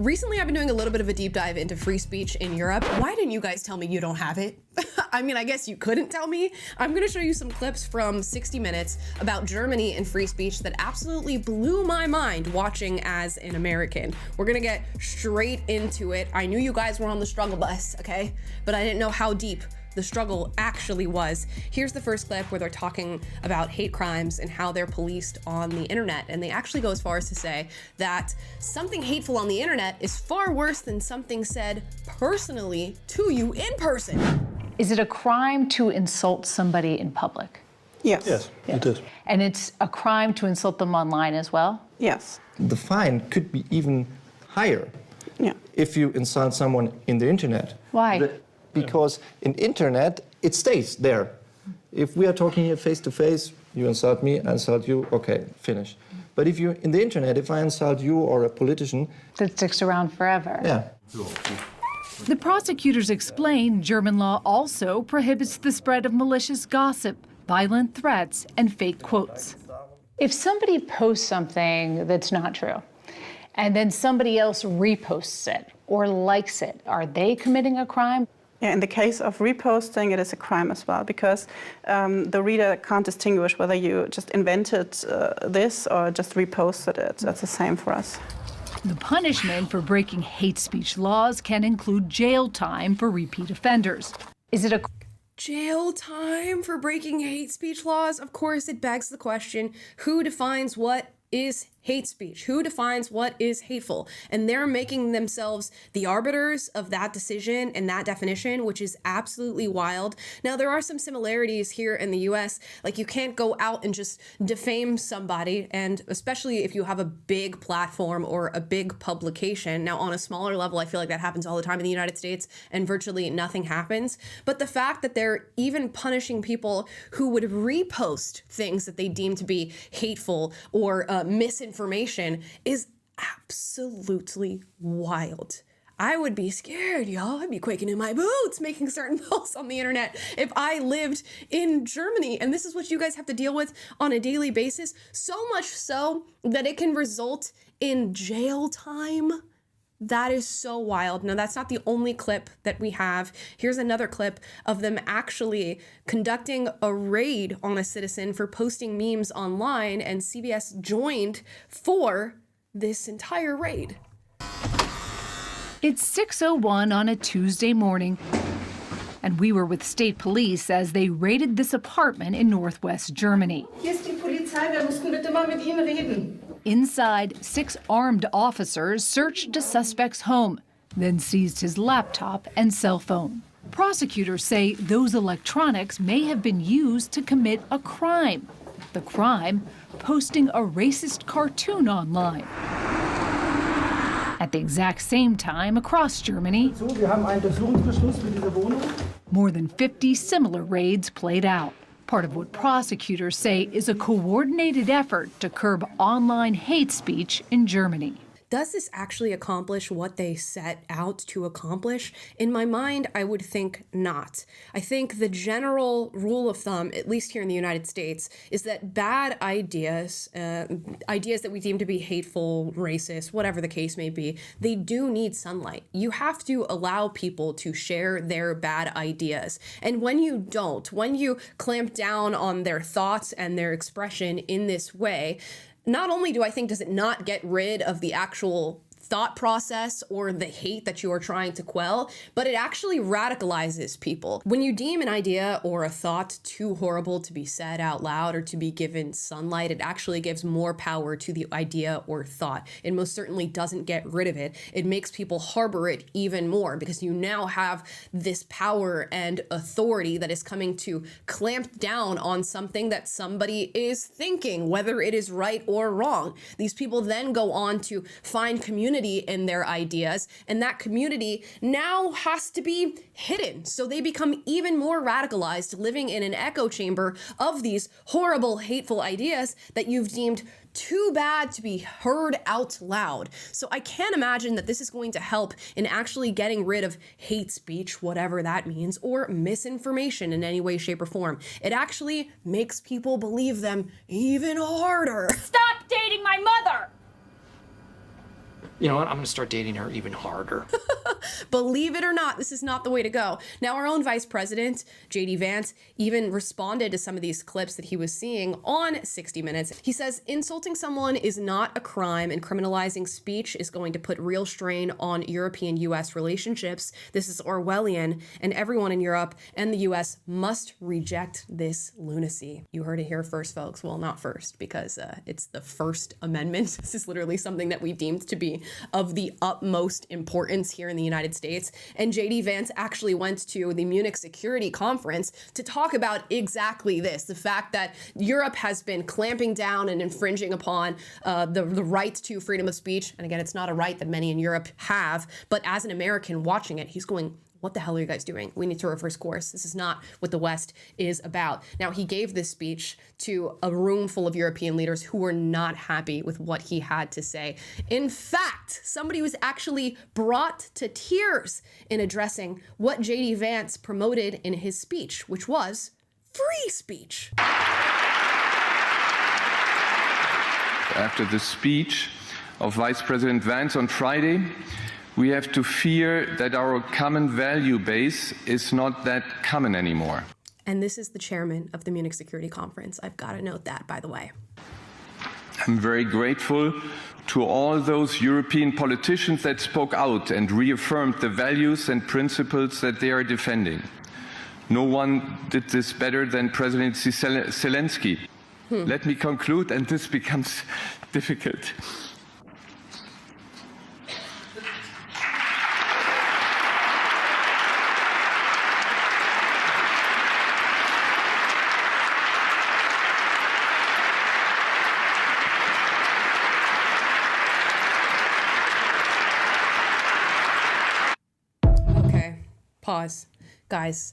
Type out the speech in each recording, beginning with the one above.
Recently, I've been doing a little bit of a deep dive into free speech in Europe. Why didn't you guys tell me you don't have it? I mean, I guess you couldn't tell me. I'm gonna show you some clips from 60 Minutes about Germany and free speech that absolutely blew my mind watching as an American. We're gonna get straight into it. I knew you guys were on the struggle bus, okay? But I didn't know how deep the struggle actually was. Here's the first clip where they're talking about hate crimes and how they're policed on the internet. And they actually go as far as to say that something hateful on the internet is far worse than something said personally to you in person. Is it a crime to insult somebody in public? Yes. Yes, it is. And it's a crime to insult them online as well? Yes. The fine could be even higher if you insult someone in the internet. Why? Because in internet, it stays there. If we are talking here face to face, you insult me, I insult you, okay, finish. But if you're in the internet, if I insult you or a politician... That sticks around forever. Yeah. The prosecutors explain German law also prohibits the spread of malicious gossip, violent threats, and fake quotes. If somebody posts something that's not true, and then somebody else reposts it or likes it, are they committing a crime? Yeah, in the case of reposting, it is a crime as well, because the reader can't distinguish whether you just invented this or just reposted it. That's the same for us. The punishment for breaking hate speech laws can include jail time for repeat offenders. Is it a Jail time for breaking hate speech laws? Of course, it begs the question, who defines what is hate speech? Who defines what is hateful? And they're making themselves the arbiters of that decision and that definition, which is absolutely wild. Now, there are some similarities here in the US, like you can't go out and just defame somebody, and especially if you have a big platform or a big publication. Now, on a smaller level, I feel like that happens all the time in the United States and virtually nothing happens. But the fact that they're even punishing people who would repost things that they deem to be hateful or misinformation is absolutely wild. I would be scared, y'all. I'd be quaking in my boots making certain posts on the internet if I lived in Germany. And this is what you guys have to deal with on a daily basis, so much so that it can result in jail time. That is so wild. Now, that's not the only clip that we have. Here's another clip of them actually conducting a raid on a citizen for posting memes online, and CBS joined for this entire raid. It's 6:01 on a Tuesday morning, and we were with state police as they raided this apartment in northwest Germany. Hier ist die Polizei, wir müssen bitte mal mit Ihnen reden. Inside, 6 armed officers searched a suspect's home, then seized his laptop and cell phone. Prosecutors say those electronics may have been used to commit a crime. The crime, posting a racist cartoon online. At the exact same time across Germany, more than 50 similar raids played out. Part of what prosecutors say is a coordinated effort to curb online hate speech in Germany. Does this actually accomplish what they set out to accomplish? In my mind, I would think not. I think the general rule of thumb, at least here in the United States, is that bad ideas, ideas that we deem to be hateful, racist, whatever the case may be, they do need sunlight. You have to allow people to share their bad ideas. And when you don't, when you clamp down on their thoughts and their expression in this way, not only do I think does it not get rid of the actual thought process or the hate that you are trying to quell, but it actually radicalizes people. When you deem an idea or a thought too horrible to be said out loud or to be given sunlight, it actually gives more power to the idea or thought. It most certainly doesn't get rid of it. It makes people harbor it even more because you now have this power and authority that is coming to clamp down on something that somebody is thinking, whether it is right or wrong. These people then go on to find community in their ideas, and that community now has to be hidden. So they become even more radicalized, living in an echo chamber of these horrible, hateful ideas that you've deemed too bad to be heard out loud. So I can't imagine that this is going to help in actually getting rid of hate speech, whatever that means, or misinformation in any way, shape, or form. It actually makes people believe them even harder. Stop dating my mother! You know what? I'm going to start dating her even harder. Believe it or not, this is not the way to go. Now, our own Vice President, JD Vance, even responded to some of these clips that he was seeing on 60 Minutes. He says, insulting someone is not a crime and criminalizing speech is going to put real strain on European-U.S. relationships. This is Orwellian, and everyone in Europe and the U.S. must reject this lunacy. You heard it here first, folks. Well, not first, because it's the First Amendment. This is literally something that we deemed to be of the utmost importance here in the United States. And JD Vance actually went to the Munich Security Conference to talk about exactly this, the fact that Europe has been clamping down and infringing upon the right to freedom of speech. And again, it's not a right that many in Europe have, but as an American watching it, he's going, what the hell are you guys doing? We need to reverse course. This is not what the West is about. Now, he gave this speech to a room full of European leaders who were not happy with what he had to say. In fact, somebody was actually brought to tears in addressing what JD Vance promoted in his speech, which was free speech. After the speech of Vice President Vance on Friday, we have to fear that our common value base is not that common anymore. And this is the chairman of the Munich Security Conference. I've got to note that, by the way. I'm very grateful to all those European politicians that spoke out and reaffirmed the values and principles that they are defending. No one did this better than President Zelensky. Let me conclude, and this becomes difficult. Pause. Guys,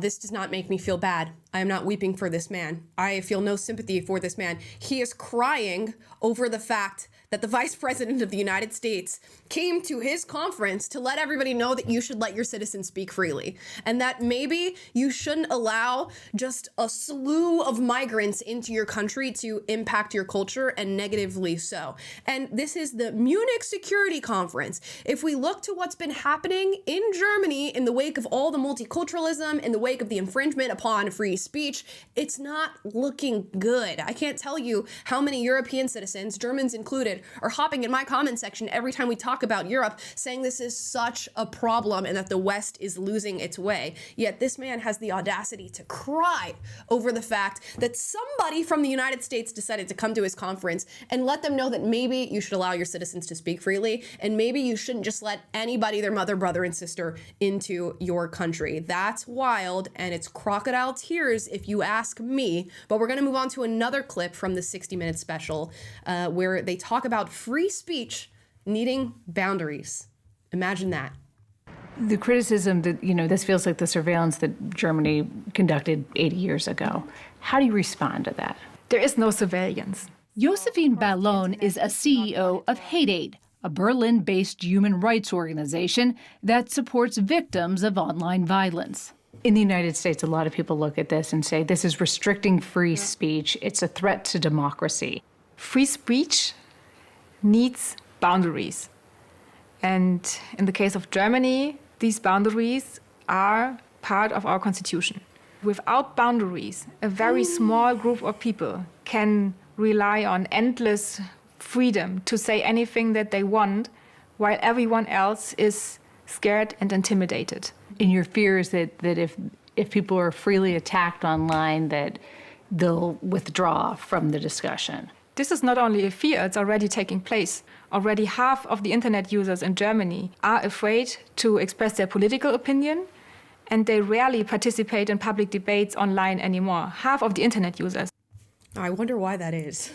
this does not make me feel bad. I am not weeping for this man. I feel no sympathy for this man. He is crying over the fact that the Vice President of the United States came to his conference to let everybody know that you should let your citizens speak freely, and that maybe you shouldn't allow just a slew of migrants into your country to impact your culture, and negatively so. And this is the Munich Security Conference. If we look to what's been happening in Germany in the wake of all the multiculturalism, in the wake of the infringement upon free speech, it's not looking good. I can't tell you how many European citizens, Germans included, are hopping in my comment section every time we talk about Europe, saying this is such a problem and that the West is losing its way. Yet this man has the audacity to cry over the fact that somebody from the United States decided to come to his conference and let them know that maybe you should allow your citizens to speak freely, and maybe you shouldn't just let anybody, their mother, brother, and sister, into your country. That's wild, and it's crocodile tears if you ask me. But we're going to move on to another clip from the 60 Minutes special where they talk about free speech needing boundaries. Imagine that. The criticism that, this feels like the surveillance that Germany conducted 80 years ago. How do you respond to that? There is no surveillance. Josephine Ballon is a CEO of Hate Aid, a Berlin-based human rights organization that supports victims of online violence. In the United States, a lot of people look at this and say, this is restricting free speech. It's a threat to democracy. Free speech needs boundaries. And in the case of Germany, these boundaries are part of our constitution. Without boundaries, a very small group of people can rely on endless freedom to say anything that they want, while everyone else is scared and intimidated. And your fear is that if people are freely attacked online, that they'll withdraw from the discussion. This is not only a fear, it's already taking place. Already half of the internet users in Germany are afraid to express their political opinion, and they rarely participate in public debates online anymore. Half of the internet users. I wonder why that is.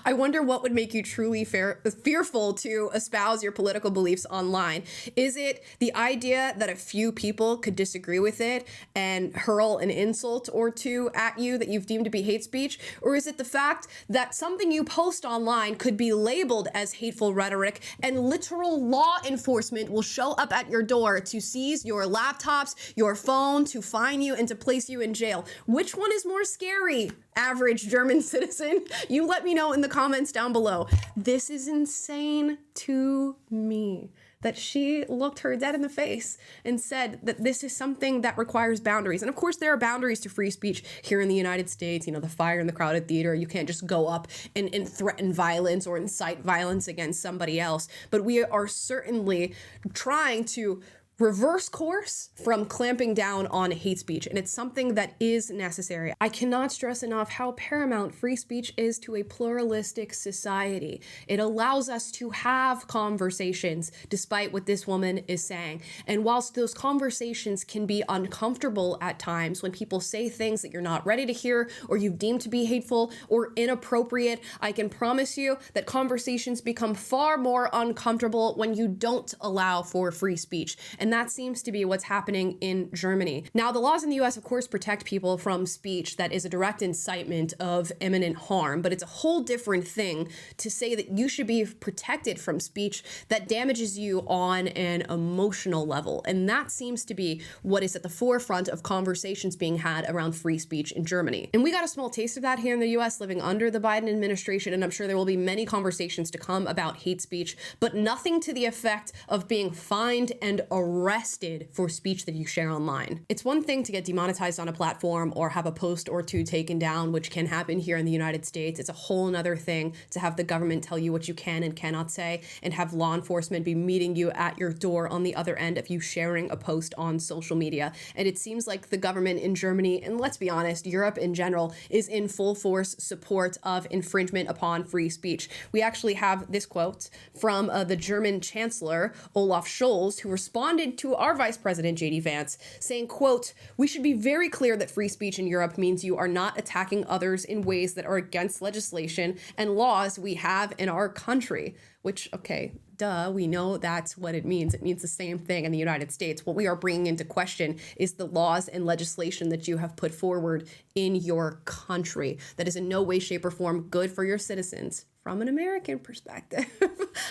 I wonder what would make you truly fearful to espouse your political beliefs online. Is it the idea that a few people could disagree with it and hurl an insult or two at you that you've deemed to be hate speech? Or is it the fact that something you post online could be labeled as hateful rhetoric and literal law enforcement will show up at your door to seize your laptops, your phone, to fine you and to place you in jail? Which one is more scary, average average German citizen? You let me know in the comments down below. This is insane to me that she looked her dead in the face and said that this is something that requires boundaries. And of course, there are boundaries to free speech here in the United States. You know, the fire in the crowded theater. You can't just go up and threaten violence or incite violence against somebody else. But we are certainly trying to reverse course from clamping down on hate speech, and it's something that is necessary. I cannot stress enough how paramount free speech is to a pluralistic society. It allows us to have conversations despite what this woman is saying. And whilst those conversations can be uncomfortable at times when people say things that you're not ready to hear or you deem to be hateful or inappropriate, I can promise you that conversations become far more uncomfortable when you don't allow for free speech. And that seems to be what's happening in Germany. Now, the laws in the US, of course, protect people from speech that is a direct incitement of imminent harm, but it's a whole different thing to say that you should be protected from speech that damages you on an emotional level. And that seems to be what is at the forefront of conversations being had around free speech in Germany. And we got a small taste of that here in the US living under the Biden administration, and I'm sure there will be many conversations to come about hate speech, but nothing to the effect of being fined and arrested for speech that you share online. It's one thing to get demonetized on a platform or have a post or two taken down, which can happen here in the United States. It's a whole nother thing to have the government tell you what you can and cannot say and have law enforcement be meeting you at your door on the other end of you sharing a post on social media. And it seems like the government in Germany, and let's be honest, Europe in general, is in full force support of infringement upon free speech. We actually have this quote from the German Chancellor, Olaf Scholz, who responded to our Vice President JD Vance, saying, quote, "We should be very clear that free speech in Europe means you are not attacking others in ways that are against legislation and laws we have in our country." Which, okay, duh, we know that's what it means. It means the same thing in the United States. What we are bringing into question is the laws and legislation that you have put forward in your country that is in no way, shape, or form good for your citizens. From an American perspective,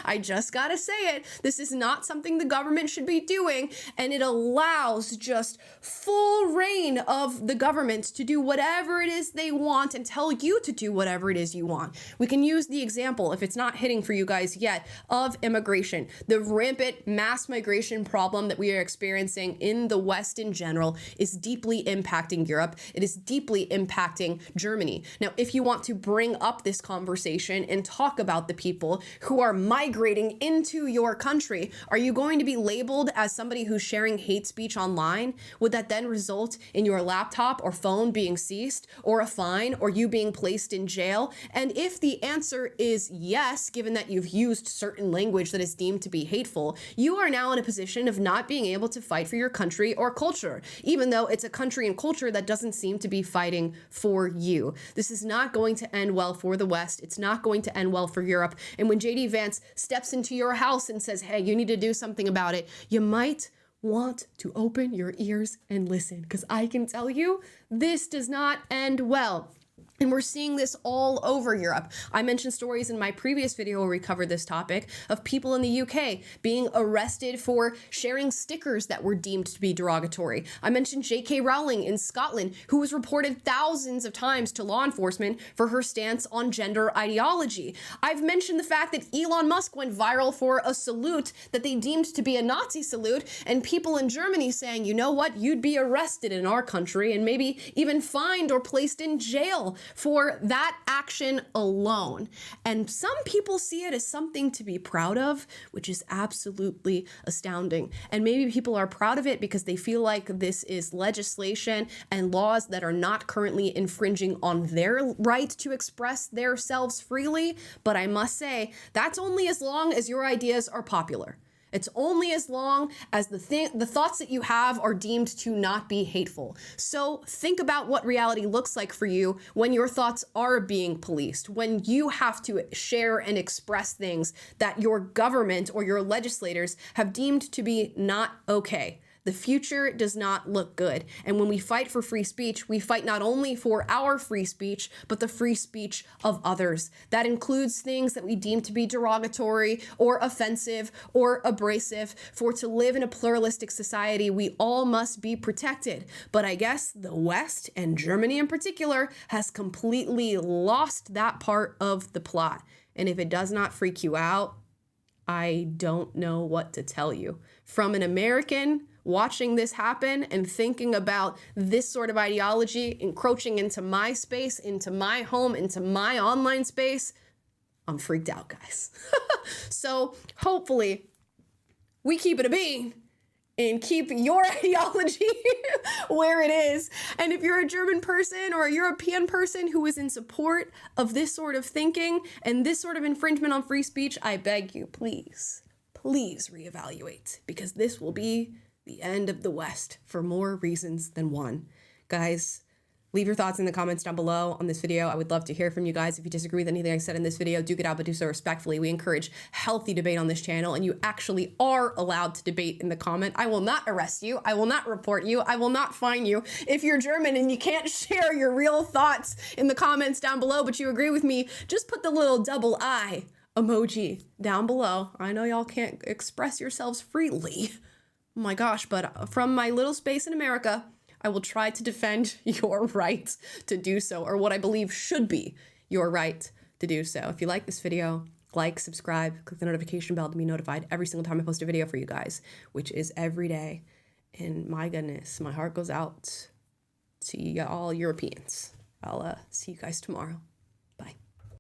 I just gotta say it. This is not something the government should be doing, and it allows just full reign of the government to do whatever it is they want and tell you to do whatever it is you want. We can use the example, if it's not hitting for you guys yet, of immigration. The rampant mass migration problem that we are experiencing in the West in general is deeply impacting Europe. It is deeply impacting Germany. Now, if you want to bring up this conversation and talk about the people who are migrating into your country, are you going to be labeled as somebody who's sharing hate speech online? Would that then result in your laptop or phone being seized, or a fine, or you being placed in jail? And if the answer is yes, given that you've used certain language that is deemed to be hateful, you are now in a position of not being able to fight for your country or culture, even though it's a country and culture that doesn't seem to be fighting for you. This is not going to end well for the West. It's not going to end well for Europe. And when JD Vance steps into your house and says, hey, you need to do something about it, you might want to open your ears and listen, because I can tell you this does not end well. And we're seeing this all over Europe. I mentioned stories in my previous video where we covered this topic of people in the UK being arrested for sharing stickers that were deemed to be derogatory. I mentioned J.K. Rowling in Scotland, who was reported thousands of times to law enforcement for her stance on gender ideology. I've mentioned the fact that Elon Musk went viral for a salute that they deemed to be a Nazi salute, and people in Germany saying, you know what, you'd be arrested in our country and maybe even fined or placed in jail for that action alone. And some people see it as something to be proud of, which is absolutely astounding. And maybe people are proud of it because they feel like this is legislation and laws that are not currently infringing on their right to express themselves freely. But I must say, that's only as long as your ideas are popular. It's only as long as the thoughts that you have are deemed to not be hateful. So think about what reality looks like for you when your thoughts are being policed, when you have to share and express things that your government or your legislators have deemed to be not okay. The future does not look good. And when we fight for free speech, we fight not only for our free speech, but the free speech of others. That includes things that we deem to be derogatory or offensive or abrasive. For to live in a pluralistic society, we all must be protected. But I guess the West, and Germany in particular, has completely lost that part of the plot. And if it does not freak you out, I don't know what to tell you. From an American watching this happen and thinking about this sort of ideology encroaching into my space, into my home, into my online space, I'm freaked out, guys. So hopefully we keep it a bean and keep your ideology where it is. And if you're a German person or a European person who is in support of this sort of thinking and this sort of infringement on free speech, I beg you, please reevaluate, because this will be the end of the West for more reasons than one. Guys, leave your thoughts in the comments down below on this video. I would love to hear from you guys. If you disagree with anything I said in this video, do get out, but do so respectfully. We encourage healthy debate on this channel, and you actually are allowed to debate in the comment. I will not arrest you. I will not report you. I will not fine you. If you're German and you can't share your real thoughts in the comments down below, but you agree with me, just put the little double I emoji down below. I know y'all can't express yourselves freely. Oh my gosh, but from my little space in America, I will try to defend your right to do so, or what I believe should be your right to do so. If you like this video, like, subscribe, click the notification bell to be notified every single time I post a video for you guys, which is every day. And my goodness, my heart goes out to all Europeans. I'll see you guys tomorrow.